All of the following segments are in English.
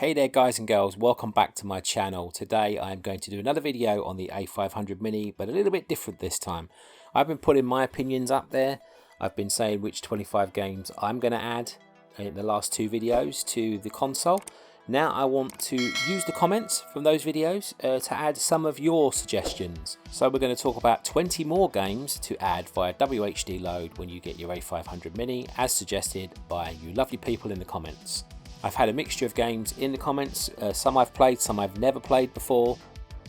Hey there guys and girls, welcome back to my channel. Today I'm going to do another video on the A500 Mini, but a little bit different this time. I've been putting my opinions up there. I've been saying which 25 games I'm going to add in the last two videos to the console. Now I want to use the comments from those videos to add some of your suggestions. So we're going to talk about 20 more games to add via WHDLoad when you get your A500 Mini, as suggested by you lovely people in the comments. I've had a mixture of games in the comments, some I've played, some I've never played before,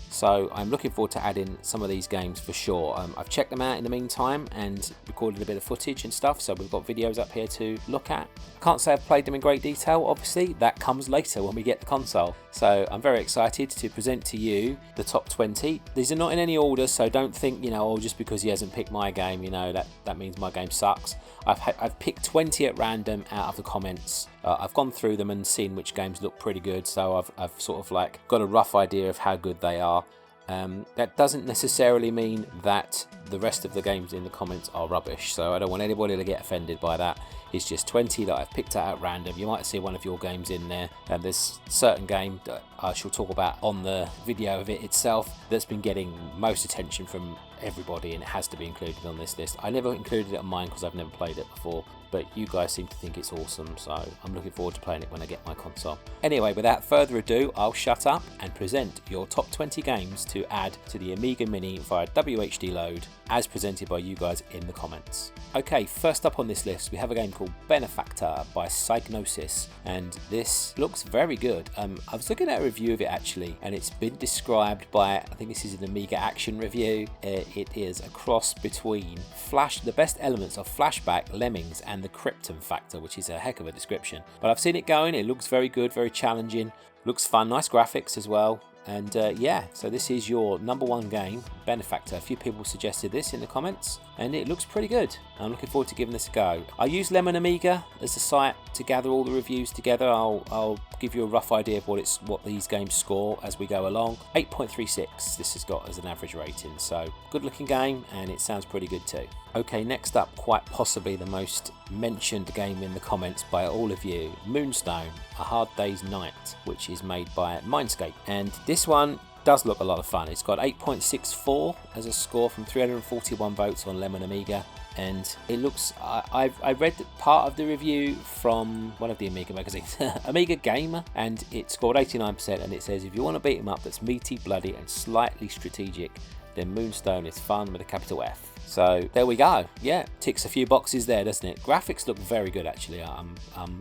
so I'm looking forward to adding some of these games for sure. I've checked them out in the meantime and recorded a bit of footage and stuff, so we've got videos up here to look at. Can't say I've played them in great detail, obviously, that comes later when we get the console. So I'm very excited to present to you the top 20. These are not in any order, so don't think, oh, just because he hasn't picked my game, that means my game sucks. I've picked 20 at random out of the comments. I've gone through them and seen which games look pretty good, so I've sort of like got a rough idea of how good they are. That doesn't necessarily mean that the rest of the games in the comments are rubbish, so I don't want anybody to get offended by that. It's just 20 that I've picked out at random. You might see one of your games in there, and there's a certain game that I shall talk about on the video of it itself that's been getting most attention from everybody, and it has to be included on this list. I never included it on mine because I've never played it before, but you guys seem to think it's awesome, so I'm looking forward to playing it when I get my console. Anyway, without further ado, I'll shut up and present your top 20 games to add to the Amiga Mini via WHDLoad, as presented by you guys in the comments. Okay, first up on this list, we have a game called Benefactor by Psygnosis, and this looks very good. I was looking at a review of it actually, and it's been described by, I think this is an Amiga Action review. It is a cross between the best elements of Flashback, Lemmings, and the Krypton Factor, which is a heck of a description. But I've seen it going, it looks very good, very challenging, looks fun, nice graphics as well. And yeah, so this is your number one game, Benefactor. A few people suggested this in the comments, and it looks pretty good. I'm looking forward to giving this a go. I use Lemon Amiga as the site to gather all the reviews together. I'll give you a rough idea of what these games score as we go along. 8.36 this has got as an average rating, so good looking game, and it sounds pretty good too. Okay, next up, quite possibly the most mentioned game in the comments by all of you, Moonstone, A Hard Day's Night, which is made by Mindscape. And this one does look a lot of fun. It's got 8.64 as a score from 341 votes on Lemon Amiga. And it looks, I read part of the review from one of the Amiga magazines, Amiga Gamer, and it scored 89%, and it says, if you want to beat 'em up that's meaty, bloody and slightly strategic, then Moonstone is fun with a capital F. So there we go. Yeah, ticks a few boxes there, doesn't it? Graphics look very good actually. I'm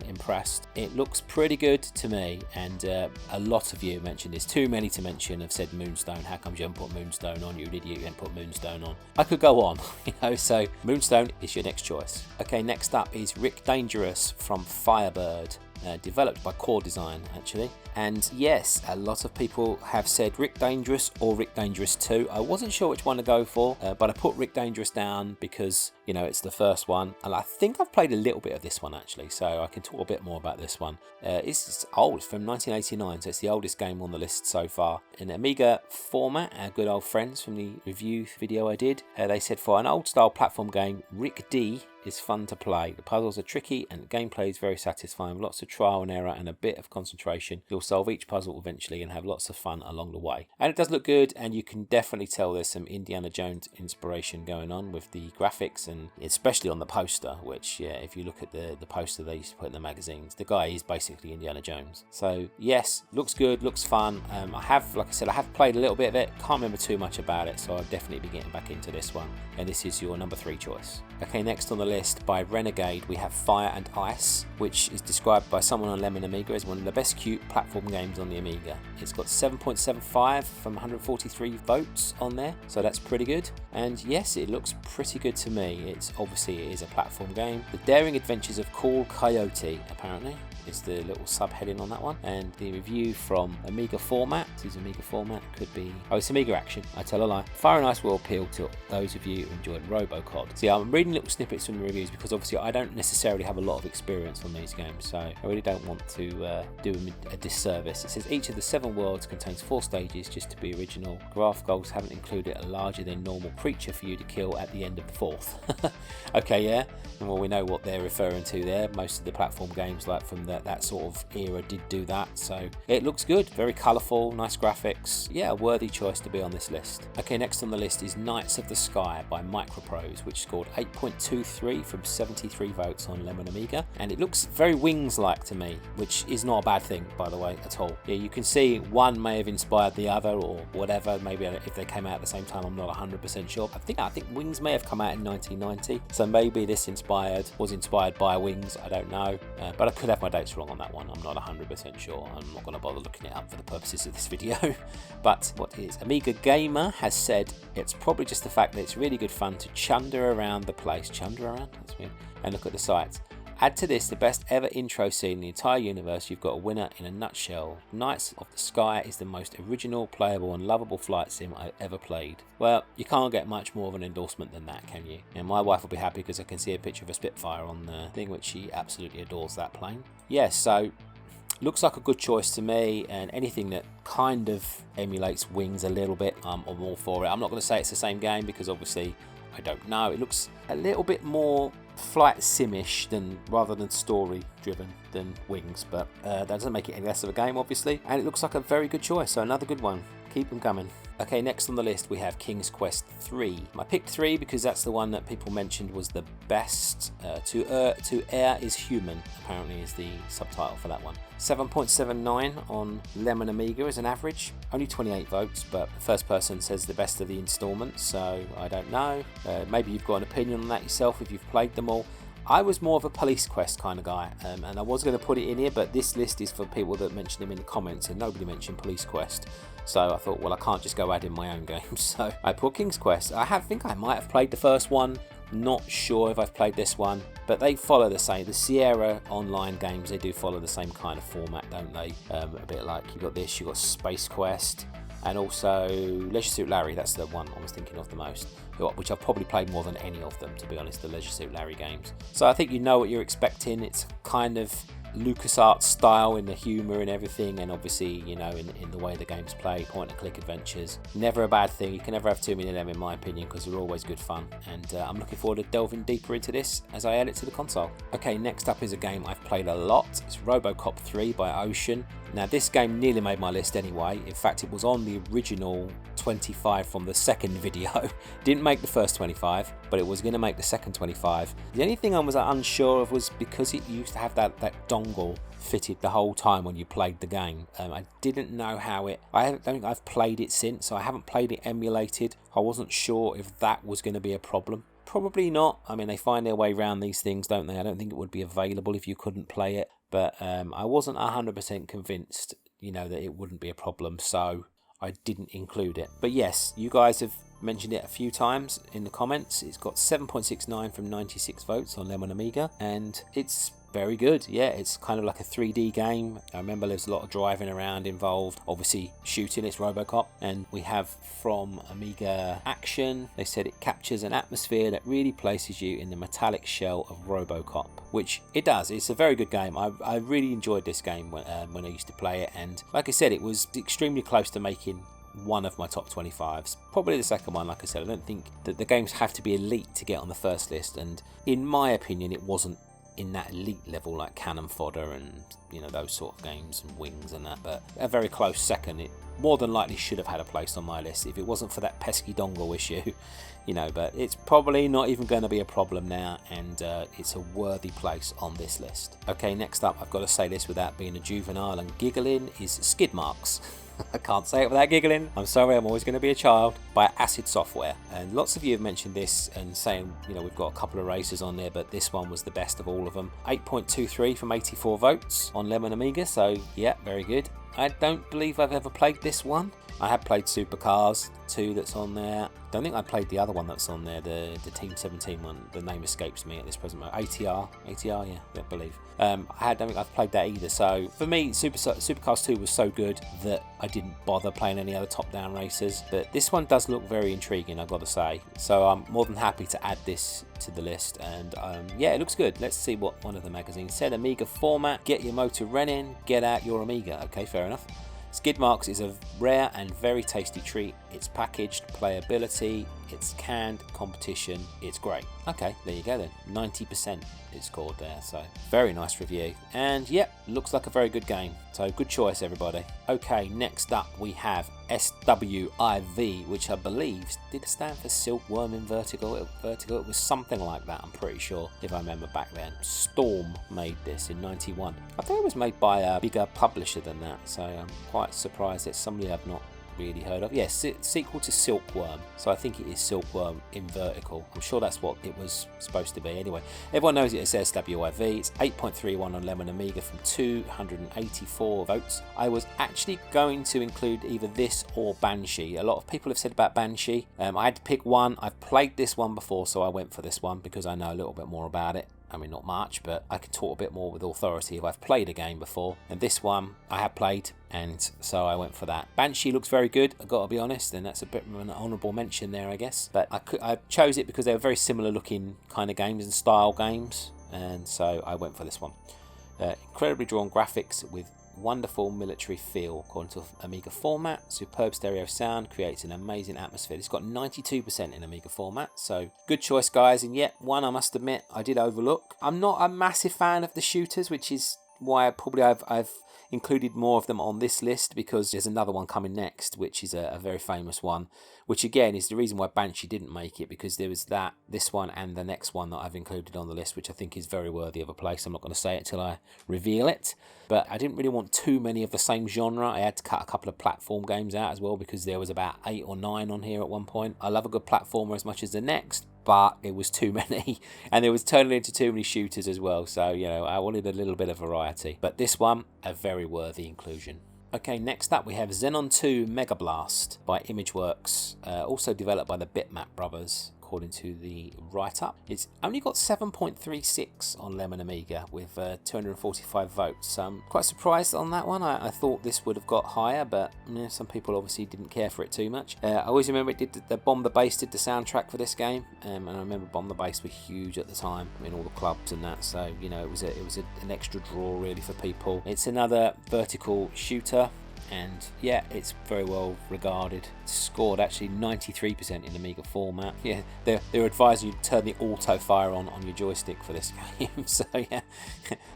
impressed. It looks pretty good to me, and a lot of you mentioned this. Too many to mention have said Moonstone. How come you haven't put Moonstone on? You're an idiot, you haven't put Moonstone on. I could go on, so Moonstone is your next choice. Okay, next up is Rick Dangerous from Firebird. Developed by Core Design actually, and yes, a lot of people have said Rick Dangerous or Rick Dangerous 2. I wasn't sure which one to go for, but I put Rick Dangerous down because it's the first one, and I think I've played a little bit of this one actually, so I can talk a bit more about this one. It's old, it's from 1989, so it's the oldest game on the list so far. In Amiga format, our good old friends from the review video I did, they said for an old style platform game, Rick D is fun to play. The puzzles are tricky and the gameplay is very satisfying, with lots of trial and error and a bit of concentration. You'll solve each puzzle eventually and have lots of fun along the way. And it does look good, and you can definitely tell there's some Indiana Jones inspiration going on with the graphics, and especially on the poster, which, yeah, if you look at the poster they used to put in the magazines, the guy is basically Indiana Jones. So yes, looks good, looks fun. I have, like I said, I have played a little bit of it, can't remember too much about it, so I'll definitely be getting back into this one, and this is your number 3 choice. Okay, next on the list by Renegade we have Fire and Ice, which is described by someone on Lemon Amiga as one of the best cute platform games on the Amiga. It's got 7.75 from 143 votes on there, so that's pretty good. And yes, it looks pretty good to me. It is a platform game. The Daring Adventures of Cool Coyote, apparently, is the little subheading on that one. And the review from Amiga Format, this is Amiga Format, could be, it's Amiga Action, I tell a lie. Fire and Ice will appeal to those of you who enjoyed Robocop. See, I'm reading little snippets from gaming reviews because obviously I don't necessarily have a lot of experience on these games, so I really don't want to do them a disservice. It says each of the 7 worlds contains 4 stages just to be original. Graph goals haven't included a larger than normal creature for you to kill at the end of the 4th. Okay, yeah, and well, we know what they're referring to there. Most of the platform games like from that sort of era did do that, so it looks good, very colourful, nice graphics. Yeah, a worthy choice to be on this list. Okay, next on the list is Knights of the Sky by Microprose, which scored 8.23 from 73 votes on Lemon Amiga, and it looks very Wings-like to me, which is not a bad thing, by the way, at all. Yeah, you can see one may have inspired the other or whatever. Maybe if they came out at the same time, I'm not 100% sure. I think Wings may have come out in 1990, so maybe this was inspired by Wings. I don't know, but I could have my dates wrong on that one. I'm not 100% sure. I'm not going to bother looking it up for the purposes of this video. But what is Amiga Gamer has said it's probably just the fact that it's really good fun to chunder around the place. Chunder around? That's weird. And look at the sights. Add to this the best ever intro scene in the entire universe. You've got a winner in a nutshell. Knights of the Sky is the most original, playable and lovable flight sim I've ever played. Well, you can't get much more of an endorsement than that, can you? And my wife will be happy because I can see a picture of a Spitfire on the thing, which she absolutely adores that plane. Yes, so looks like a good choice to me, and anything that kind of emulates Wings a little bit, I'm all for it. I'm not going to say it's the same game because obviously I don't know. It looks a little bit more flight simish rather than story driven than Wings, but that doesn't make it any less of a game obviously, and it looks like a very good choice, so another good one. Keep them coming. Okay, next on the list we have King's Quest 3. I picked 3 because that's the one that people mentioned was the best. To Err is Human, apparently, is the subtitle for that one. 7.79 on Lemon Amiga as an average. Only 28 votes, but the first person says the best of the installments, so I don't know. Maybe you've got an opinion on that yourself if you've played them all. I was more of a Police Quest kind of guy, and I was going to put it in here, but this list is for people that mentioned them in the comments, and nobody mentioned Police Quest. So I thought, well, I can't just go add in my own games, so I put King's Quest. I think I might have played the first one, not sure if I've played this one, but they follow the same. The Sierra online games, they do follow the same kind of format, don't they? A bit like you got this, you got Space Quest, and also Leisure Suit Larry. That's the one I was thinking of the most, which I've probably played more than any of them, to be honest, the Leisure Suit Larry games. So I think you know what you're expecting. It's kind of LucasArts style in the humour and everything, and obviously, you know, in the way the game's played, point and click adventures. Never a bad thing. You can never have too many of them in my opinion, because they're always good fun, and I'm looking forward to delving deeper into this as I add it to the console. Okay, next up is a game I've played a lot. It's Robocop 3 by Ocean. Now this game nearly made my list anyway. In fact, it was on the original 25 from the second video. Didn't make the first 25, but it was going to make the second 25. The only thing I was unsure of was because it used to have that dongle fitted the whole time when you played the game. I didn't know how I don't think I've played it since, so I haven't played it emulated. I wasn't sure if that was going to be a problem. Probably not. I mean, they find their way around these things, don't they? I don't think it would be available if you couldn't play it, but I wasn't 100% convinced, you know, that it wouldn't be a problem, so I didn't include it. But yes, you guys have mentioned it a few times in the comments. It's got 7.69 from 96 votes on Lemon Amiga, and it's very good. Yeah, it's kind of like a 3D game. I remember there's a lot of driving around involved, obviously shooting. It's Robocop. And we have from Amiga Action, they said it captures an atmosphere that really places you in the metallic shell of Robocop, which it does. It's a very good game. I really enjoyed this game when I used to play it, and like I said, it was extremely close to making one of my top 25s, probably the second one. Like I said, I don't think that the games have to be elite to get on the first list, and in my opinion it wasn't in that elite level like Cannon Fodder and, you know, those sort of games and Wings and that, but a very close second. It more than likely should have had a place on my list if it wasn't for that pesky dongle issue, you know, but it's probably not even going to be a problem now, and it's a worthy place on this list. Okay, next up, I've got to say this without being a juvenile and giggling, is Skidmarks. I can't say it without giggling. I'm sorry, I'm always going to be a child. By Acid Software. And lots of you have mentioned this and saying, you know, we've got a couple of races on there, but this one was the best of all of them. 8.23 from 84 votes on Lemon Amiga, so yeah, very good. I don't believe I've ever played this one. I have played Supercars 2 that's on there. Don't think I played the other one that's on there, the Team 17 one. The name escapes me at this present moment. ATR, yeah, I believe. I don't think I've played that either. So for me, Supercars 2 was so good that I didn't bother playing any other top-down races. But this one does look very intriguing, I've got to say. So I'm more than happy to add this to the list, and yeah, it looks good. Let's see what one of the magazines said. Amiga format, get your motor running, get out your Amiga. Okay, fair enough. Skidmarks is a rare and very tasty treat. It's packaged, playability, it's canned, competition, it's great. Okay, there you go then. 90% it scored there, so very nice review. And yep, looks like a very good game. So good choice, everybody. Okay, next up we have SWIV, which I believe did stand for Silkworm in Vertical. It was something like that, I'm pretty sure, if I remember back then. Storm made this in '91. I think it was made by a bigger publisher than that, so I'm quite surprised it's somebody I've not really heard of. Yes, sequel to Silkworm, so I think it is Silkworm in Vertical. I'm sure that's what it was supposed to be. Anyway, everyone knows it as SWIV. It's 8.31 on Lemon Amiga from 284 votes. I was actually going to include either this or Banshee. A lot of people have said about Banshee. I had to pick one. I've played this one before, so I went for this one because I know a little bit more about it. I mean, not much, but I can talk a bit more with authority if I've played a game before. And this one I have played, and so I went for that. Banshee looks very good, I've got to be honest, and that's a bit of an honourable mention there, I guess. But I chose it because they were very similar looking kind of games and style games, and so I went for this one. Incredibly drawn graphics with wonderful military feel according to Amiga format. Superb stereo sound creates an amazing atmosphere. It's got 92% in Amiga format, so good choice, guys. And yet one I must admit I did overlook. I'm not a massive fan of the shooters, which is why I've included more of them on this list, because there's another one coming next, which is a very famous one, which again is the reason why Banshee didn't make it, because there was this one and the next one that I've included on the list, which I think is very worthy of a place. I'm not going to say it till I reveal it, but I didn't really want too many of the same genre. I had to cut a couple of platform games out as well, because there was about 8 or 9 on here at one point. I love a good platformer as much as the next, but it was too many, and it was turning into too many shooters as well, so you know, I wanted a little bit of variety. But this one, a very worthy inclusion. Okay, next up we have Xenon 2 Mega Blast by Imageworks, also developed by the Bitmap brothers, according to the write-up. It's only got 7.36 on Lemon Amiga with 245 votes. So I'm quite surprised on that one. I thought this would have got higher, but some people obviously didn't care for it too much. I always remember it did the Bomb the Bass did the soundtrack for this game, and I remember Bomb the Bass were huge at the time in all the clubs and that. So you know, it was an extra draw really for people. It's another vertical shooter. And yeah, it's very well regarded. It's scored actually 93% in Amiga format. Yeah, they're advising you to turn the auto fire on your joystick for this game. So yeah,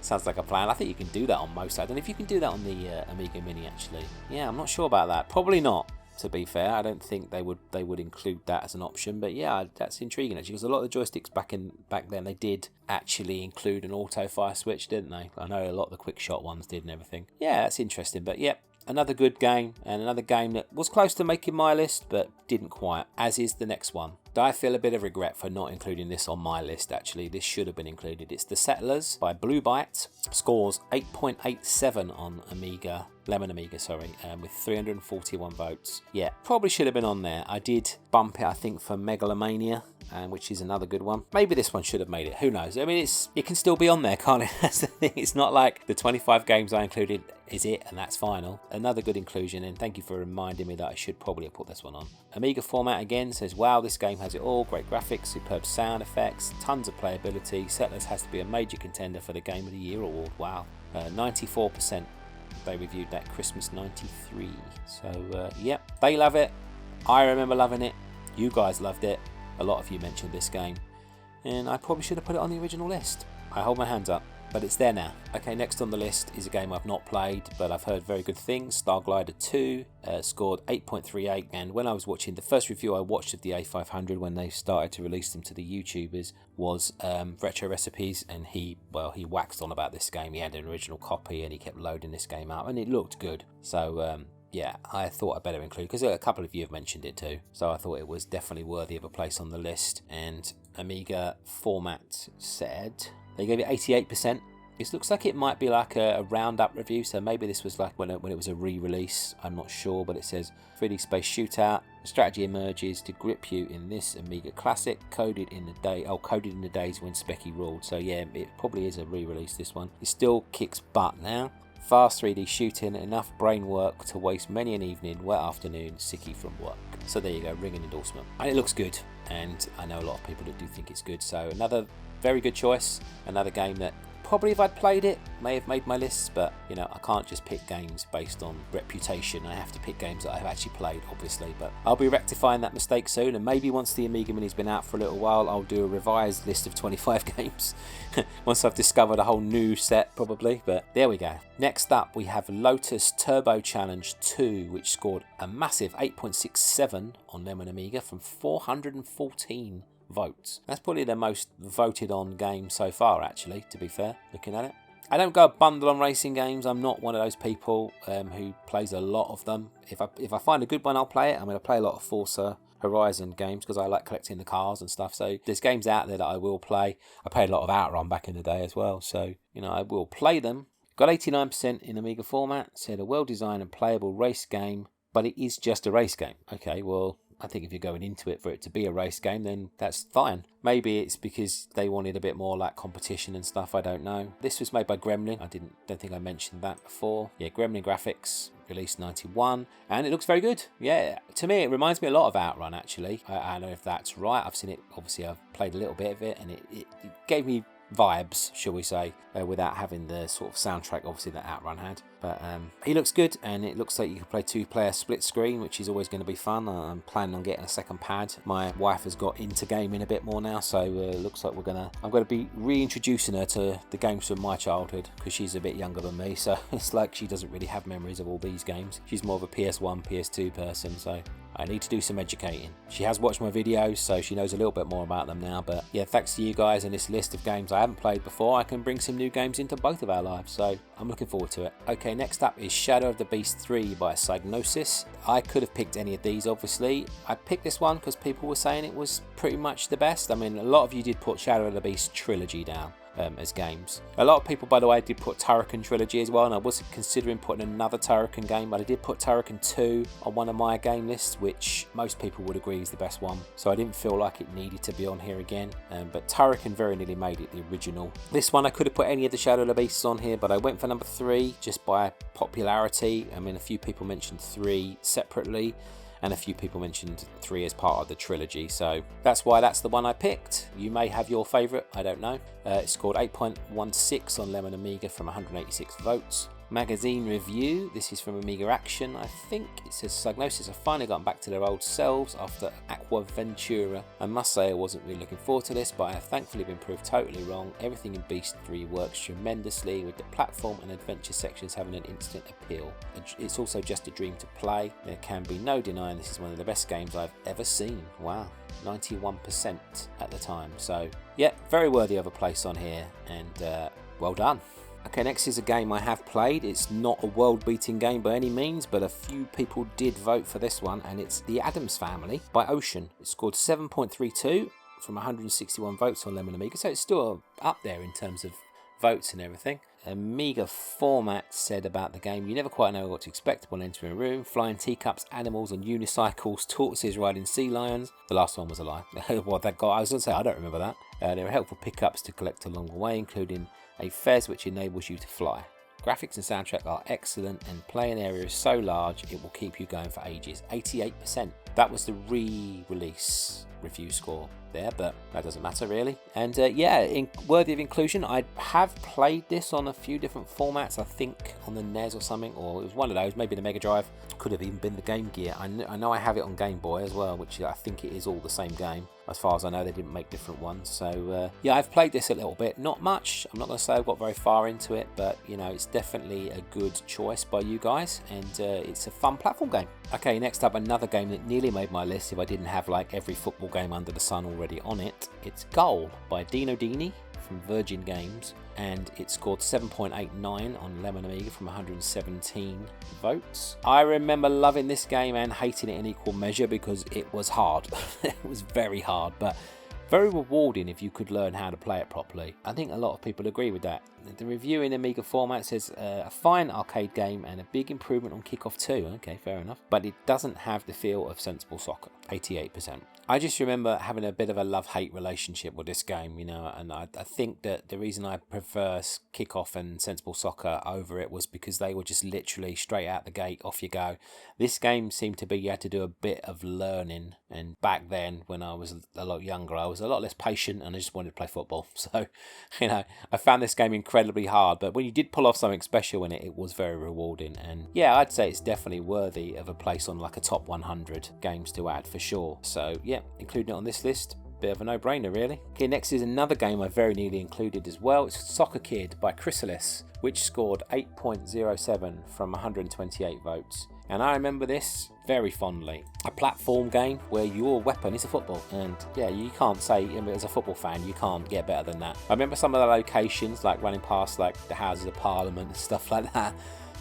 sounds like a plan. I think you can do that on most. I don't know if you can do that on the Amiga Mini actually. Yeah, I'm not sure about that. Probably not. To be fair, I don't think they would include that as an option. But yeah, that's intriguing actually, because a lot of the joysticks back then they did actually include an auto fire switch, didn't they? I know a lot of the quick shot ones did and everything. Yeah, that's interesting. But yeah, another good game, and another game that was close to making my list but didn't quite, as is the next one. I feel a bit of regret for not including this on my list actually. This should have been included. It's The Settlers by Blue Byte. Scores 8.87 on Lemon Amiga, with 341 votes. Yeah, probably should have been on there. I did bump it, I think, for Megalomania, which is another good one. Maybe this one should have made it. Who knows? I mean, it can still be on there, can't it? That's the thing. It's not like the 25 games I included is it, and that's final. Another good inclusion, and thank you for reminding me that I should probably have put this one on. Amiga format again says, wow, this game has it all. Great graphics, superb sound effects, tons of playability. Settlers has to be a major contender for the Game of the Year award. Wow. 94%. They reviewed that Christmas '93. So yep, they love it. I remember loving it. You guys loved it. A lot of you mentioned this game, and I probably should have put it on the original list. I hold my hands up, but it's there now. Okay, next on the list is a game I've not played, but I've heard very good things. Starglider 2 scored 8.38, and when I was watching the first review I watched of the A500 when they started to release them to the YouTubers was Retro Recipes, and he waxed on about this game. He had an original copy and he kept loading this game up, and it looked good. So yeah, I thought I'd better include, because a couple of you have mentioned it too, so I thought it was definitely worthy of a place on the list. And Amiga format said they gave it 88%. It looks like it might be like a roundup review, so maybe this was like when it was a re-release, I'm not sure, but it says 3D space shootout, strategy emerges to grip you in this Amiga classic, coded in the days when Specky ruled. So yeah, it probably is a re-release, this one. It still kicks butt now. Fast 3D shooting, enough brain work to waste many an evening, wet afternoon, sicky from work. So there you go, ringing endorsement. And it looks good. and I know a lot of people that do think it's good. So another very good choice, another game that probably if I'd played it may have made my lists, but you know, I can't just pick games based on reputation. I have to pick games that I've actually played, obviously, but I'll be rectifying that mistake soon, and maybe once the Amiga Mini's been out for a little while, I'll do a revised list of 25 games once I've discovered a whole new set probably. But there we go. Next up we have Lotus Turbo Challenge 2, which scored a massive 8.67 on Lemon Amiga from 414 votes. That's probably the most voted on game so far, actually, to be fair, looking at it. I don't go bundle on racing games. I'm not one of those people who plays a lot of them. If I find a good one, I'll play it. I'm going to play a lot of Forza Horizon games because I like collecting the cars and stuff. So there's games out there that I will play. I played a lot of Outrun back in the day as well, so you know, I will play them. Got 89% in Amiga format. Said a well-designed and playable race game, but it is just a race game. Okay, well, I think if you're going into it for it to be a race game, then that's fine. Maybe it's because they wanted a bit more like competition and stuff, I don't know. This was made by Gremlin. Don't think I mentioned that before. Yeah, Gremlin Graphics, released 91, and it looks very good. Yeah, to me it reminds me a lot of Outrun, actually. I don't know if that's right. I've seen it, obviously I've played a little bit of it, and it gave me vibes, shall we say, without having the sort of soundtrack obviously that Outrun had. But he looks good, and it looks like you can play 2-player split screen, which is always going to be fun. I'm planning on getting a second pad. My wife has got into gaming a bit more now, so it looks like I'm going to be reintroducing her to the games from my childhood, because she's a bit younger than me, so it's like she doesn't really have memories of all these games. She's more of a PS1, PS2 person, so I need to do some educating. She has watched my videos, so she knows a little bit more about them now. But yeah, thanks to you guys and this list of games I haven't played before, I can bring some new games into both of our lives, so I'm looking forward to it. Okay, next up is Shadow of the Beast 3 by Psygnosis. I could have picked any of these, obviously. I picked this one because people were saying it was pretty much the best. I mean, a lot of you did put Shadow of the Beast Trilogy down as games. A lot of people, by the way, did put Turrican Trilogy as well, and I was considering putting another Turrican game, but I did put Turrican 2 on one of my game lists, which most people would agree is the best one, so I didn't feel like it needed to be on here again. But Turrican very nearly made it the original. This one I could have put any of the Shadow of the Beasts on here, but I went for number 3 just by popularity. I mean, a few people mentioned 3 separately, and a few people mentioned 3 as part of the trilogy, so that's why that's the one I picked. You may have your favourite, I don't know. It scored 8.16 on Lemon Amiga from 186 votes. Magazine review, this is from Amiga Action, I think. It says Psygnosis have finally gotten back to their old selves after Aqua Ventura. I must say I wasn't really looking forward to this, but I have thankfully been proved totally wrong. Everything in Beast 3 works tremendously, with the platform and adventure sections having an instant appeal. It's also just a dream to play. There can be no denying this is one of the best games I've ever seen. Wow, 91% at the time. So yeah, very worthy of a place on here, and well done. Okay, next is a game I have played. It's not a world-beating game by any means, but a few people did vote for this one, and it's The Addams Family by Ocean. It scored 7.32 from 161 votes on Lemon Amiga, so it's still up there in terms of votes and everything. Amiga format said about the game, you never quite know what to expect upon entering a room. Flying teacups, animals on unicycles, tortoises riding sea lions. The last one was a lie. What that got, I was going to say, I don't remember that. There are helpful pickups to collect along the way, including a fez which enables you to fly. Graphics and soundtrack are excellent, and playing area is so large it will keep you going for ages. 88%. That was the re-release review score there, but that doesn't matter really. And yeah, worthy of inclusion. I have played this on a few different formats, I think on the NES or something, or it was one of those, maybe the Mega Drive, could have even been the Game Gear. I know I have it on Game Boy as well, which I think it is all the same game. As far as I know, they didn't make different ones. So yeah, I've played this a little bit, not much. I'm not going to say I've got very far into it, but you know, it's definitely a good choice by you guys, and it's a fun platform game. Okay, next up, another game that nearly made my list if I didn't have like every football game under the sun already on it. It's Goal by Dino Dini from Virgin Games, and it scored 7.89 on Lemon Amiga from 117 votes. I remember loving this game and hating it in equal measure because it was hard. It was very hard, but very rewarding if you could learn how to play it properly. I think a lot of people agree with that. The review in Amiga format says a fine arcade game and a big improvement on Kickoff 2. Okay, fair enough. But it doesn't have the feel of Sensible Soccer. 88%. I just remember having a bit of a love-hate relationship with this game, you know, and I think that the reason I prefer Kickoff and Sensible Soccer over it was because they were just literally straight out the gate, off you go. This game seemed to be you had to do a bit of learning, and back then when I was a lot younger I was a lot less patient and I just wanted to play football. So, you know, I found this game incredibly hard, but when you did pull off something special in it, it was very rewarding. And yeah, I'd say it's definitely worthy of a place on like a top 100 games to add for sure. So yeah, including it on this list, bit of a no-brainer really. Okay, next is another game I very nearly included as well. It's Soccer Kid by Chrysalis, which scored 8.07 from 128 votes. And I remember this very fondly. A platform game where your weapon is a football. And yeah, you can't say, as a football fan, you can't get better than that. I remember some of the locations, like running past like the Houses of Parliament and stuff like that.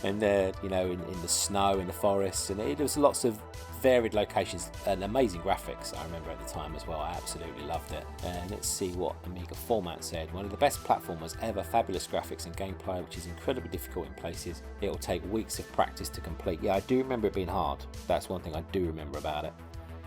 And you know, in the snow, in the forests, and there was lots of varied locations and amazing graphics. I remember at the time as well. I absolutely loved it. And let's see what Amiga format said. One of the best platformers ever, fabulous graphics and gameplay, which is incredibly difficult in places. It will take weeks of practice to complete. Yeah, I do remember it being hard. That's one thing I do remember about it.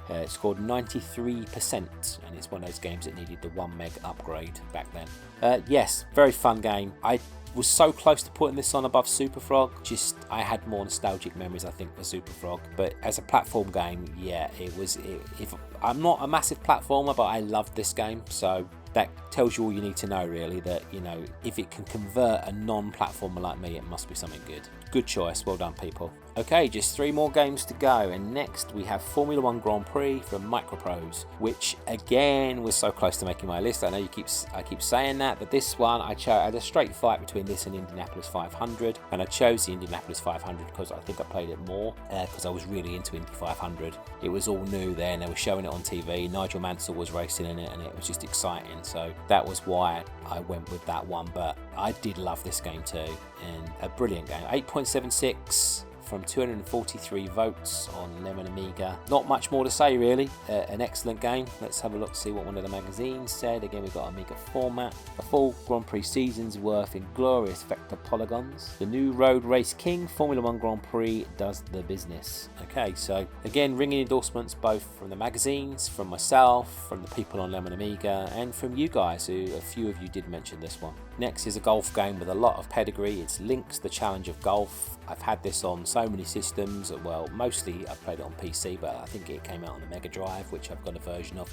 It scored 93%, and it's one of those games that needed the 1 meg upgrade back then. Yes, very fun game. I was so close to putting this on above Super Frog. Just I had more nostalgic memories, I think, for Super Frog. But as a platform game, yeah, it was. If I'm not a massive platformer, but I loved this game, so that tells you all you need to know, really. That, you know, if it can convert a non-platformer like me, it must be something good. Good choice, well done, people. Okay, just 3 more games to go, and next we have Formula 1 Grand Prix from Microprose, which again was so close to making my list. I know I keep saying that, but this one I had a straight fight between this and Indianapolis 500, and I chose the Indianapolis 500 because I think I played it more, because I was really into Indy 500. It was all new then, they were showing it on TV, Nigel Mansell was racing in it, and it was just exciting, so that was why I went with that one. But I did love this game too, and a brilliant game. 8.76 from 243 votes on Lemon Amiga. Not much more to say really. An excellent game. Let's have a look, see what one of the magazines said. Again, we've got Amiga format. A full Grand Prix season's worth in glorious vector polygons. The new road race king, Formula 1 Grand Prix, does the business. Okay, so again, ringing endorsements both from the magazines, from myself, from the people on Lemon Amiga, and from you guys, who a few of you did mention this one. Next is a golf game with a lot of pedigree. It's Lynx, the Challenge of Golf. I've had this on so many systems. Well, mostly I've played it on PC, but I think it came out on the Mega Drive, which I've got a version of.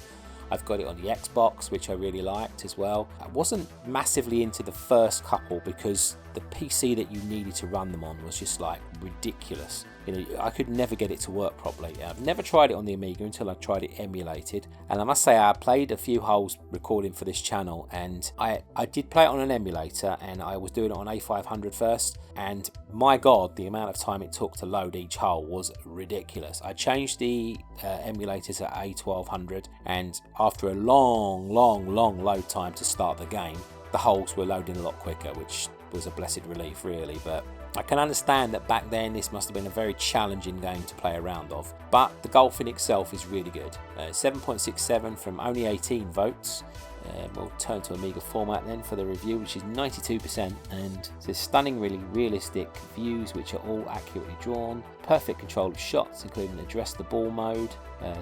I've got it on the Xbox, which I really liked as well. I wasn't massively into the first couple because the PC that you needed to run them on was just like ridiculous. You know, I could never get it to work properly. I've never tried it on the Amiga until I tried it emulated. And I must say, I played a few holes recording for this channel, and I did play it on an emulator, and I was doing it on A500 first. And my God, the amount of time it took to load each hole was ridiculous. I changed the emulators at A1200, and after a long load time to start the game, the holes were loading a lot quicker, which was a blessed relief really. But I can understand that back then this must have been a very challenging game to play around of, but the golf in itself is really good. 7.67 from only 18 votes. We'll turn to Amiga format then for the review, which is 92%, and it's stunning, really realistic views which are all accurately drawn, perfect control of shots including address the ball mode,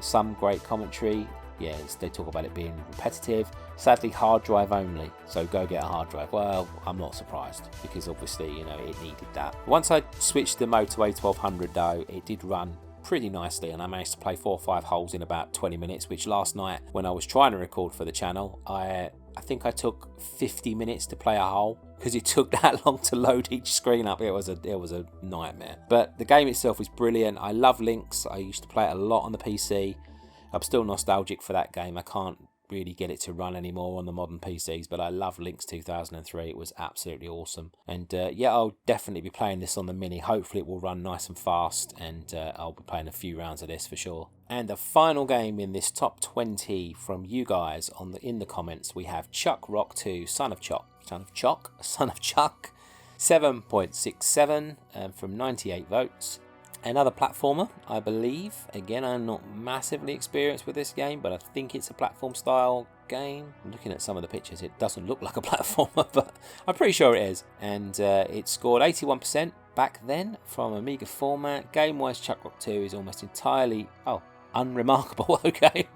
some great commentary. Yes, they talk about it being repetitive. Sadly, hard drive only, so go get a hard drive. Well, I'm not surprised, because obviously, you know, it needed that. Once I switched the mode to A1200 though, it did run pretty nicely, and I managed to play 4 or 5 holes in about 20 minutes, which last night when I was trying to record for the channel, I think I took 50 minutes to play a hole, because it took that long to load each screen up. It was a nightmare. But the game itself is brilliant. I love Lynx. I used to play it a lot on the PC. I'm still nostalgic for that game. I can't really get it to run anymore on the modern PCs, but I love Lynx 2003. It was absolutely awesome. And yeah, I'll definitely be playing this on the Mini. Hopefully it will run nice and fast, and I'll be playing a few rounds of this for sure. And the final game in this top 20 from you guys in the comments, we have Chuck Rock 2, Son of Chuck. 7.67 from 98 votes. Another platformer, I believe. Again, I'm not massively experienced with this game, but I think it's a platform style game. Looking at some of the pictures, it doesn't look like a platformer, but I'm pretty sure it is. And it scored 81% back then from Amiga format. Game-wise, Chuck Rock 2 is almost entirely unremarkable, okay,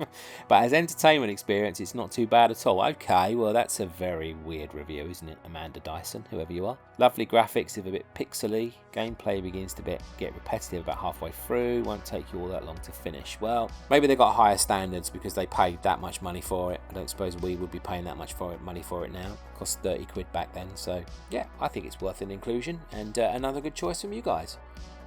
but as entertainment experience, it's not too bad at all. Okay, well, that's a very weird review, isn't it, Amanda Dyson, whoever you are? Lovely graphics, if a bit pixely. Gameplay begins to get repetitive about halfway through. Won't take you all that long to finish. Well, maybe they got higher standards because they paid that much money for it. I don't suppose we would be paying that much money for it now. It cost 30 quid back then, so yeah, I think it's worth an inclusion, and another good choice from you guys.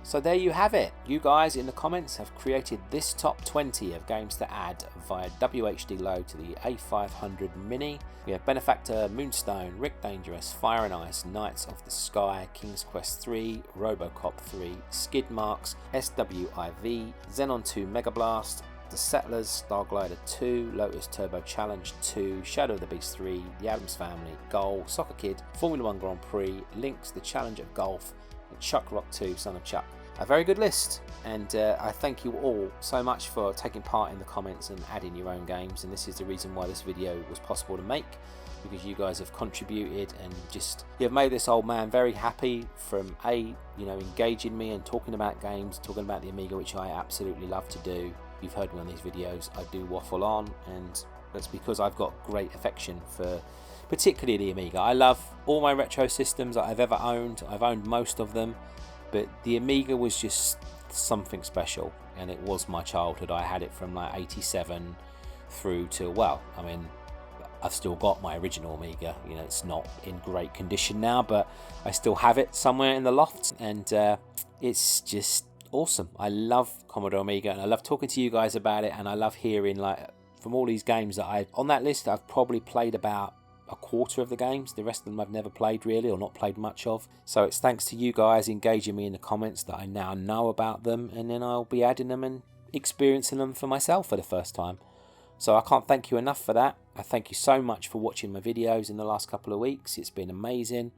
So there you have it. You guys in the comments have created this top 20 of games to add via WHDLoad to the A500 Mini. We have Benefactor, Moonstone, Rick Dangerous, Fire and Ice, Knights of the Sky, King's Quest 3, Robocop 3, Skidmarks, SWIV, Xenon 2 Mega Blast, The Settlers, Starglider 2, Lotus Turbo Challenge 2, Shadow of the Beast 3, The Addams Family, Goal, Soccer Kid, Formula 1 Grand Prix, Lynx, The Challenge of Golf, and Chuck Rock 2, Son of Chuck. A very good list, and I thank you all so much for taking part in the comments and adding your own games. And this is the reason why this video was possible to make, because you guys have contributed and just you've made this old man very happy from engaging me and talking about games, talking about the Amiga, which I absolutely love to do. You've heard me on these videos, I do waffle on, and that's because I've got great affection for particularly the Amiga. I love all my retro systems that I've ever owned. I've owned most of them, but the Amiga was just something special, and it was my childhood. I had it from like 87 through to, well, I mean, I've still got my original Amiga. You know, it's not in great condition now, but I still have it somewhere in the loft, and it's just awesome. I love Commodore Amiga, and I love talking to you guys about it, and I love hearing, like, from all these games that on that list, I've probably played about a quarter of the games. The rest of them I've never played really, or not played much of. So it's thanks to you guys engaging me in the comments that I now know about them, and then I'll be adding them and experiencing them for myself for the first time. So I can't thank you enough for that. I thank you so much for watching my videos in the last couple of weeks. It's been amazing,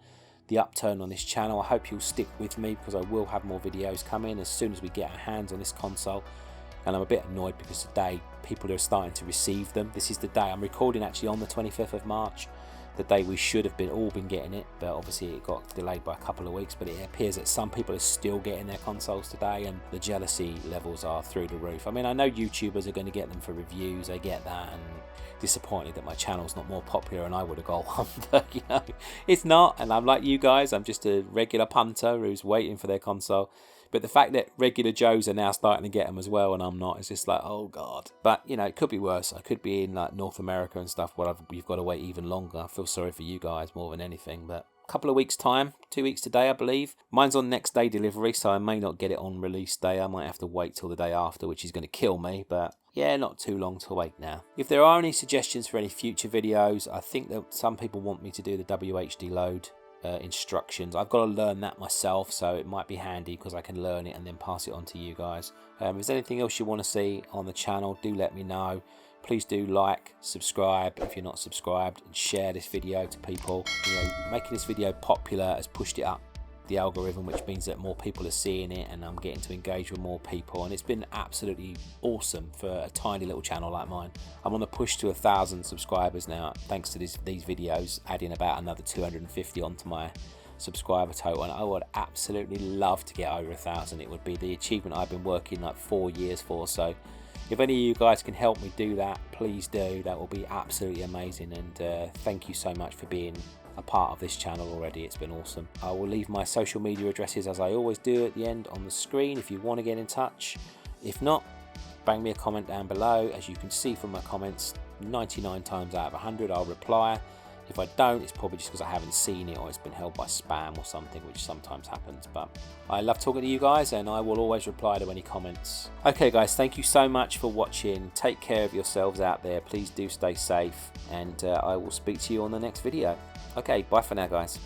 the upturn on this channel. I hope you'll stick with me, because I will have more videos coming as soon as we get our hands on this console. And I'm a bit annoyed because today people are starting to receive them. This is the day I'm recording, actually on the 25th of March, the day we should have all been getting it, but obviously it got delayed by a couple of weeks. But it appears that some people are still getting their consoles today, and the jealousy levels are through the roof. I mean, I know YouTubers are going to get them for reviews, I get that, and disappointed that my channel's not more popular and I would have got one, but you know, it's not. And I'm like you guys, I'm just a regular punter who's waiting for their console. But the fact that regular Joes are now starting to get them as well, and I'm not, it's just like, oh god. But you know, it could be worse. I could be in like North America and stuff where you've got to wait even longer. I feel sorry for you guys more than anything. But a couple of weeks time, 2 weeks today I believe. Mine's on next day delivery, so I may not get it on release day. I might have to wait till the day after, which is going to kill me, but yeah, not too long to wait now. If there are any suggestions for any future videos, I think that some people want me to do the WHDLoad instructions. I've got to learn that myself, so it might be handy because I can learn it and then pass it on to you guys. If there's anything else you want to see on the channel, do let me know. Please do like, subscribe if you're not subscribed, and share this video to people. You know, making this video popular has pushed it up the algorithm, which means that more people are seeing it and I'm getting to engage with more people, and it's been absolutely awesome for a tiny little channel like mine. I'm on the push to 1,000 subscribers now, thanks to these videos, adding about another 250 onto my subscriber total, and I would absolutely love to get over 1,000. It would be the achievement I've been working like 4 years for. So if any of you guys can help me do that, please do. That will be absolutely amazing, and thank you so much for being a part of this channel already. It's been awesome. I will leave my social media addresses, as I always do, at the end on the screen if you want to get in touch. If not, bang me a comment down below. As you can see from my comments, 99 times out of 100 I'll reply. If I don't, it's probably just because I haven't seen it, or it's been held by spam or something, which sometimes happens. But I love talking to you guys, and I will always reply to any comments. Okay guys, thank you so much for watching. Take care of yourselves out there. Please do stay safe, and I will speak to you on the next video. Okay, bye for now guys.